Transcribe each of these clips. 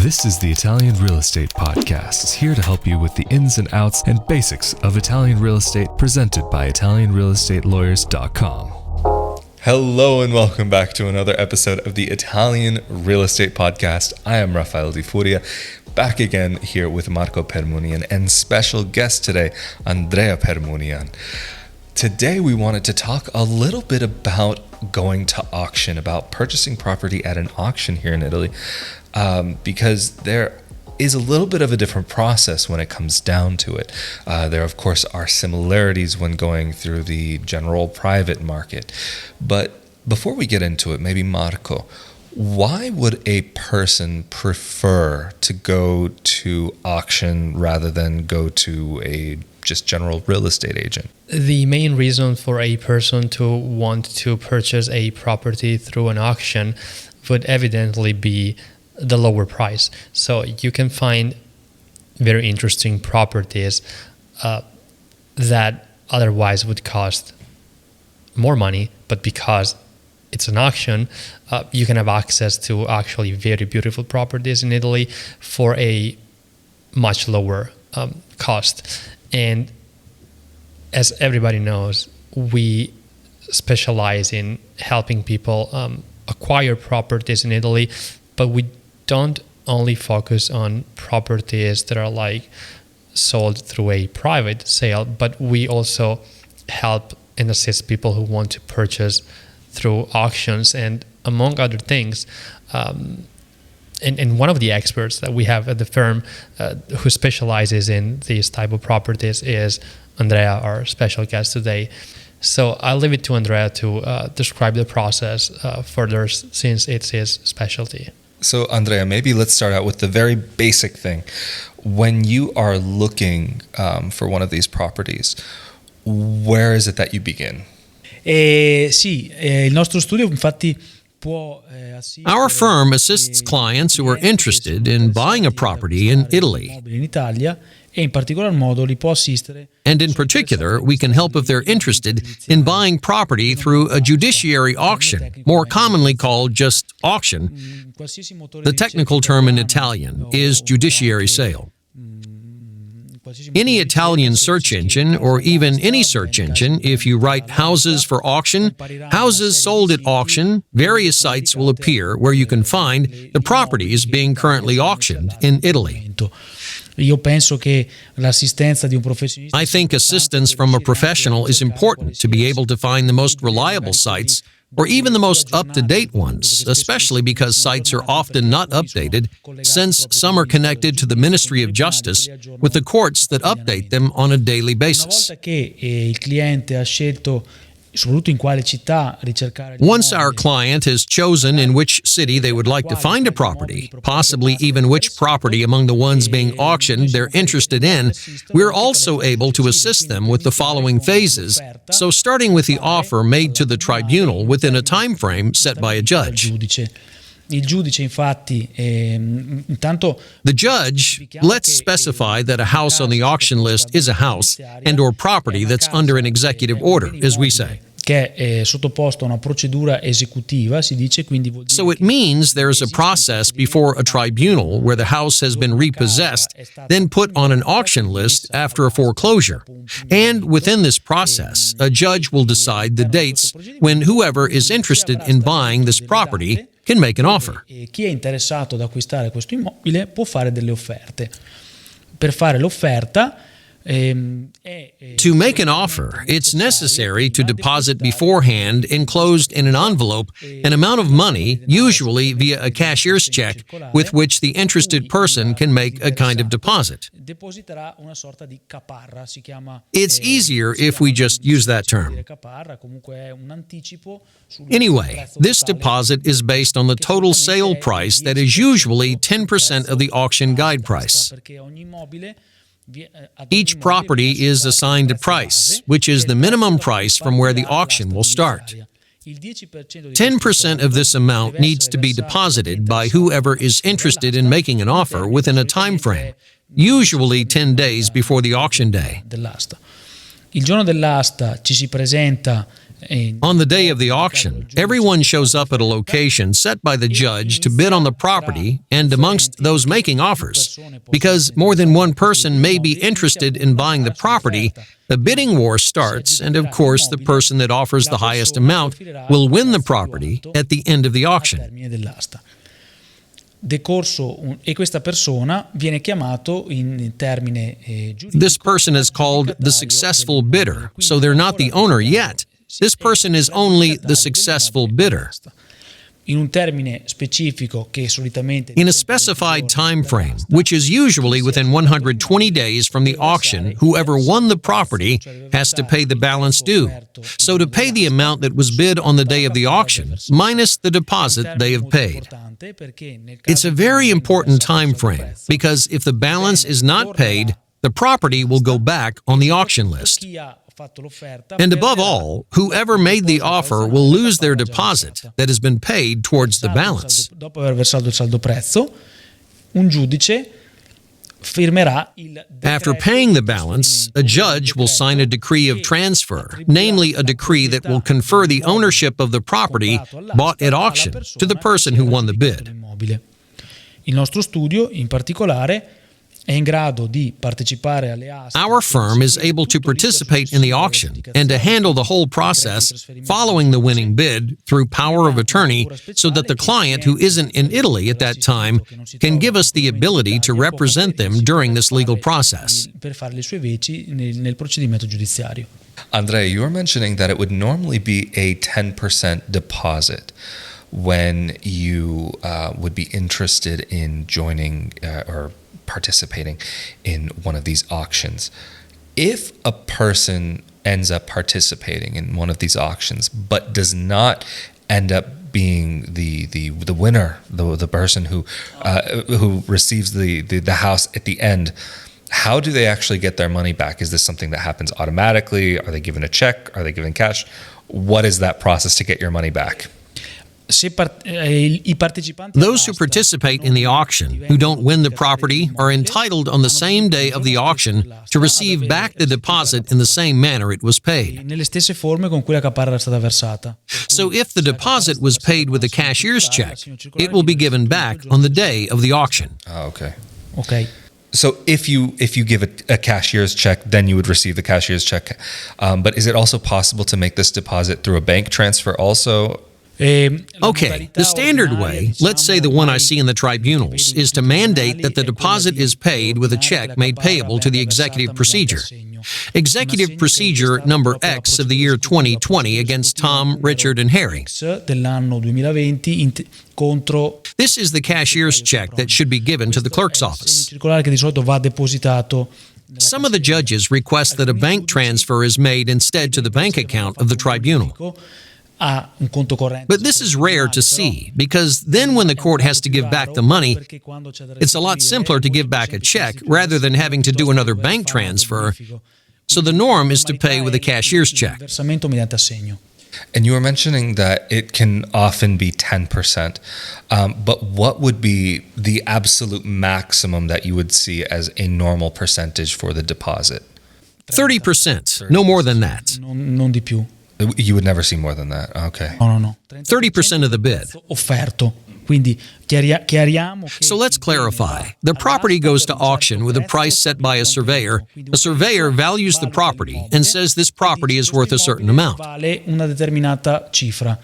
This is the Italian Real Estate Podcast. It's here to help you with the ins and outs and basics of Italian real estate, presented by ItalianRealEstateLawyers.com. Hello and welcome back to another episode of the Italian Real Estate Podcast. I am Rafael Di Furia, back again here with Marco Permunian and special guest today, Andrea Permunian. Today we wanted to talk a little bit about going to auction, about purchasing property at an auction here in Italy, because there is a little bit of a different process when it comes down to it. There, of course, are similarities when going through the general private market. But before we get into it, maybe Marco, why would a person prefer to go to auction rather than go to a just general real estate agent? The main reason for a person to want to purchase a property through an auction would evidently be the lower price. So you can find very interesting properties that otherwise would cost more money, but because it's an auction, you can have access to actually very beautiful properties in Italy for a much lower cost. And as everybody knows, we specialize in helping people acquire properties in Italy, but we don't only focus on properties that are like sold through a private sale, but we also help and assist people who want to purchase through auctions. And among other things, and one of the experts that we have at the firm who specializes in these type of properties is Andrea, our special guest today. So I'll leave it to Andrea to describe the process further, since it's his specialty. So Andrea, maybe let's start out with the very basic thing. When you are looking for one of these properties, where is it that you begin? Il nostro studio infatti Our firm assists clients who are interested in buying a property in Italy. And in particular, we can help if they're interested in buying property through a judiciary auction, more commonly called just auction. The technical term in Italian is judiciary sale. Any Italian search engine, or even any search engine, if you write houses for auction, houses sold at auction, various sites will appear where you can find the properties being currently auctioned in Italy. I think assistance from a professional is important to be able to find the most reliable sites, or even the most up-to-date ones, especially because sites are often not updated, since some are connected to the Ministry of Justice with the courts that update them on a daily basis. Once our client has chosen in which city they would like to find a property, possibly even which property among the ones being auctioned they're interested in, we're also able to assist them with the following phases, so starting with the offer made to the tribunal within a time frame set by a judge. The judge, let's specify that a house on the auction list is a house and or property that's under an executive order, as we say. So it means there's a process before a tribunal where the house has been repossessed, then put on an auction list after a foreclosure. And within this process, a judge will decide the dates when whoever is interested in buying this property can make an offer. To make an offer, it's necessary to deposit beforehand, enclosed in an envelope, an amount of money, usually via a cashier's check, with which the interested person can make a kind of deposit. It's easier if we just use that term. Anyway, this deposit is based on the total sale price that is usually 10% of the auction guide price. Each property is assigned a price, which is the minimum price from where the auction will start. 10% of this amount needs to be deposited by whoever is interested in making an offer within a time frame, usually 10 days before the auction day. Il giorno dell'asta ci si presenta On the day of the auction, everyone shows up at a location set by the judge to bid on the property and amongst those making offers. Because more than one person may be interested in buying the property, the bidding war starts, and of course, the person that offers the highest amount will win the property at the end of the auction. Questa persona viene chiamato in termine giuridico. This person is called the successful bidder, so they're not the owner yet. This person is only the successful bidder. In un termine specifico che solitamente In a specified time frame, which is usually within 120 days from the auction, whoever won the property has to pay the balance due. So to pay the amount that was bid on the day of the auction, minus the deposit they have paid. It's a very important time frame, because if the balance is not paid, the property will go back on the auction list. And above all, whoever made the offer will lose their deposit that has been paid towards the balance. Dopo aver versato il saldo prezzo, un giudice firmerà il After paying the balance, a judge will sign a decree of transfer, namely a decree that will confer the ownership of the property bought at auction to the person who won the bid. Il nostro studio, in particolare, è in grado di partecipare alle aste. Our firm is able to participate in the auction and to handle the whole process following the winning bid through power of attorney so that the client who isn't in Italy at that time can give us the ability to represent them during this legal process. Per fare le sue veci nel procedimento giudiziario. Andrea, you were mentioning that it would normally be a 10% deposit when you would be interested in joining or participating in one of these auctions. If a person ends up participating in one of these auctions but does not end up being the winner, the person who receives the house at the end, how do they actually get their money back? Is this something that happens automatically? Are they given a check? Are they given cash? What is that process to get your money back? Those who participate in the auction, who don't win the property, are entitled on the same day of the auction to receive back the deposit in the same manner it was paid. Nelle stesse forme con cui la caparra era stata versata. So if the deposit was paid with a cashier's check, it will be given back on the day of the auction. Oh, okay. Ok. So if you give a cashier's check, then you would receive the cashier's check. But is it also possible to make this deposit through a bank transfer also? Okay, the standard way, let's say the one I see in the tribunals, is to mandate that the deposit is paid with a check made payable to the executive procedure. Executive Procedure Number X of the year 2020 against Tom, Richard, and Harry. Dell'anno 2020 contro. This is the cashier's check that should be given to the clerk's office. Circolare che di solito va depositato. Some of the judges request that a bank transfer is made instead to the bank account of the tribunal. But this is rare to see, because then when the court has to give back the money, it's a lot simpler to give back a check rather than having to do another bank transfer. So the norm is to pay with a cashier's check. And you were mentioning that it can often be 10%. But what would be the absolute maximum that you would see as a normal percentage for the deposit? 30%, no more than that. Non di più. You would never see more than that. Okay. No. 30% of the bid. Offerto. Quindi chiariamo. So let's clarify. The property goes to auction with a price set by a surveyor. A surveyor values the property and says this property is worth a certain amount. Vale una determinata cifra.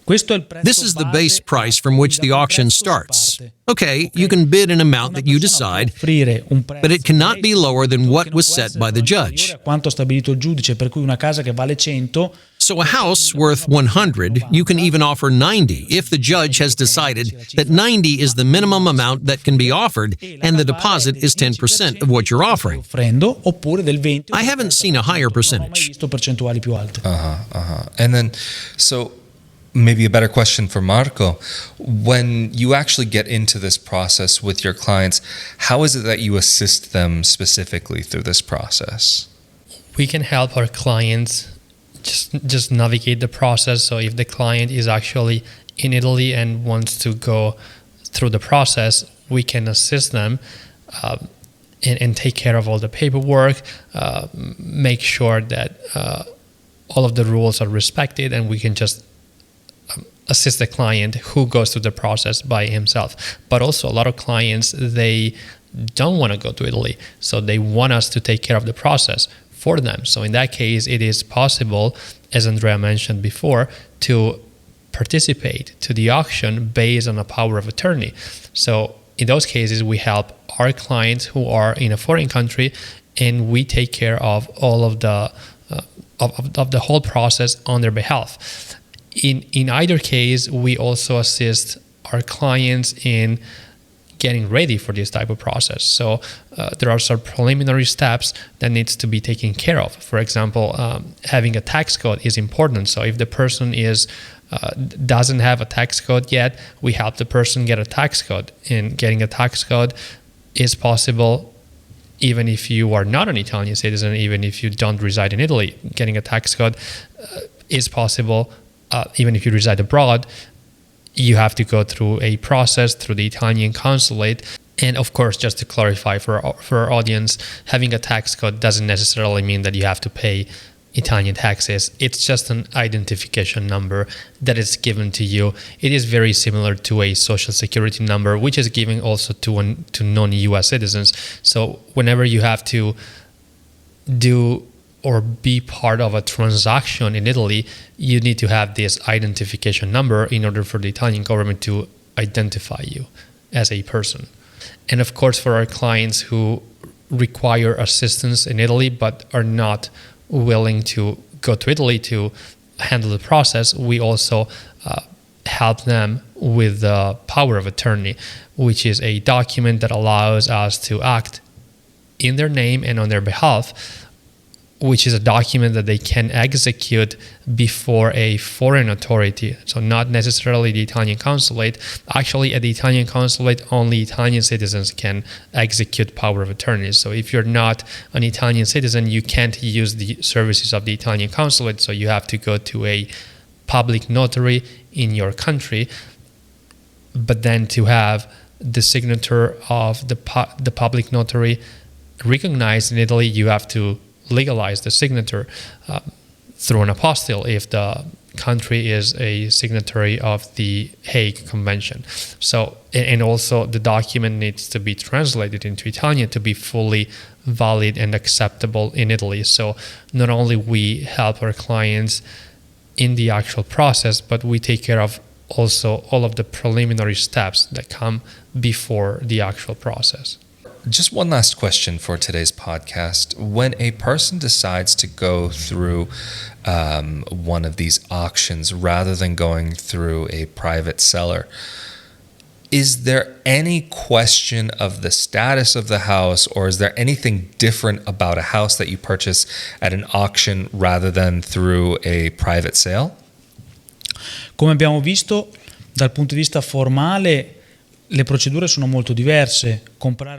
This is the base price from which the auction starts. Okay, you can bid an amount that you decide, but it cannot be lower than what was set by the judge. Quanto stabilito il giudice, per cui una casa che vale 100. So a house worth 100, you can even offer 90 if the judge has decided that 90 is the minimum amount that can be offered and the deposit is 10% of what you're offering. I haven't seen a higher percentage. And then, so maybe a better question for Marco. When you actually get into this process with your clients, how is it that you assist them specifically through this process? We can help our clients just navigate the process. So if the client is actually in Italy and wants to go through the process, we can assist them and take care of all the paperwork, make sure that all of the rules are respected, and we can just assist the client who goes through the process by himself. But also a lot of clients, they don't want to go to Italy, so they want us to take care of the process for them. So in that case, it is possible, as Andrea mentioned before, to participate to the auction based on a power of attorney. So in those cases, we help our clients who are in a foreign country, and we take care of all of the of the whole process on their behalf. In either case, we also assist our clients in getting ready for this type of process. So there are some preliminary steps that needs to be taken care of. For example, having a tax code is important. So if the person doesn't have a tax code yet, we help the person get a tax code. And getting a tax code is possible even if you are not an Italian citizen, even if you don't reside in Italy. Getting a tax code is possible even if you reside abroad. You have to go through a process through the Italian consulate. And of course, just to clarify for our audience, having a tax code doesn't necessarily mean that you have to pay Italian taxes. It's just an identification number that is given to you. It is very similar to a social security number, which is given also to non-US citizens. So whenever you have to do or be part of a transaction in Italy, you need to have this identification number in order for the Italian government to identify you as a person. And of course, for our clients who require assistance in Italy but are not willing to go to Italy to handle the process, we also help them with the power of attorney, which is a document that allows us to act in their name and on their behalf, which is a document that they can execute before a foreign authority. So not necessarily the Italian consulate. Actually, at the Italian consulate, only Italian citizens can execute power of attorney. So if you're not an Italian citizen, you can't use the services of the Italian consulate. So you have to go to a public notary in your country. But then to have the signature of the public notary recognized in Italy, you have to legalize the signature through an apostille if the country is a signatory of the Hague Convention. So, and also the document needs to be translated into Italian to be fully valid and acceptable in Italy. So not only we help our clients in the actual process, but we take care of also all of the preliminary steps that come before the actual process. Just one last question for today's podcast. When a person decides to go through one of these auctions rather than going through a private seller, is there any question of the status of the house, or is there anything different about a house that you purchase at an auction rather than through a private sale? Come abbiamo visto, dal punto di vista formale, le procedure sono molto diverse.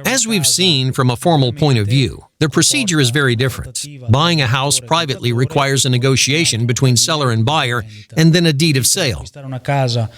As we've seen from a formal point of view, the procedure is very different. Buying a house privately requires a negotiation between seller and buyer and then a deed of sale. Una casa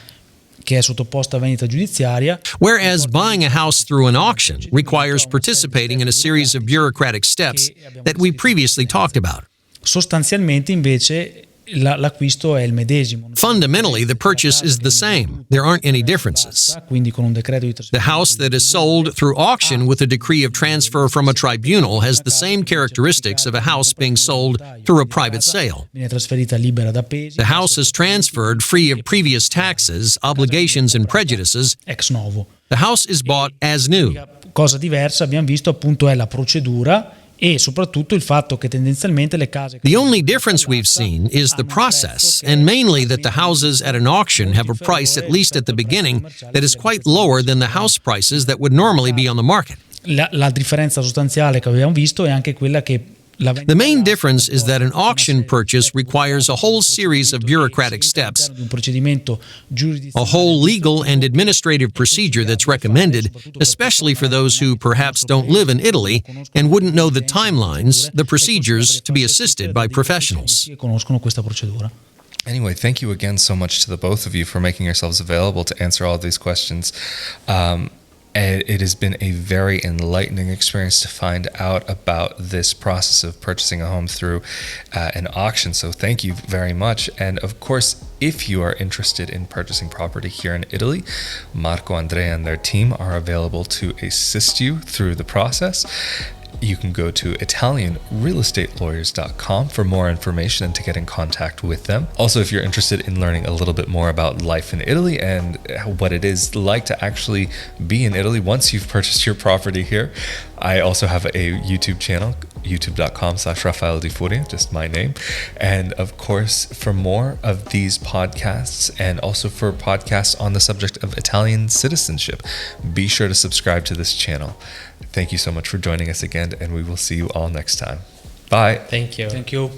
che è sottoposta a vendita giudiziaria, whereas buying a house through an auction requires participating in a series of bureaucratic steps that we previously talked about. Sostanzialmente invece l'acquisto è il medesimo. Fundamentally, the purchase is the same. There aren't any differences. Quindi con un decreto di The house that is sold through auction with a decree of transfer from a tribunal has the same characteristics of a house being sold through a private sale. viene trasferita libera da pesi. The house is transferred free of previous taxes, obligations, and prejudices. Ex novo. The house is bought as new. Cosa diversa abbiamo visto appunto è la procedura e soprattutto il fatto che tendenzialmente le case. The only difference we've seen is the process, and mainly that the houses at an auction have a price, at least at the beginning, that is quite lower than the house prices that would normally be on the market. La differenza sostanziale che abbiamo visto è anche quella che The main difference is that an auction purchase requires a whole series of bureaucratic steps, a whole legal and administrative procedure that's recommended, especially for those who perhaps don't live in Italy and wouldn't know the timelines, the procedures, to be assisted by professionals. Anyway, thank you again so much to the both of you for making yourselves available to answer all of these questions. It has been a very enlightening experience to find out about this process of purchasing a home through an auction. So thank you very much. And of course, if you are interested in purchasing property here in Italy, Marco, Andrea, and their team are available to assist you through the process. You can go to ItalianRealEstateLawyers.com for more information and to get in contact with them. Also, if you're interested in learning a little bit more about life in Italy and what it is like to actually be in Italy once you've purchased your property here, I also have a YouTube channel, youtube.com/Rafael Di Furia, just my name. And of course, for more of these podcasts and also for podcasts on the subject of Italian citizenship, be sure to subscribe to this channel. Thank you so much for joining us again, and we will see you all next time. Bye. Thank you. Thank you.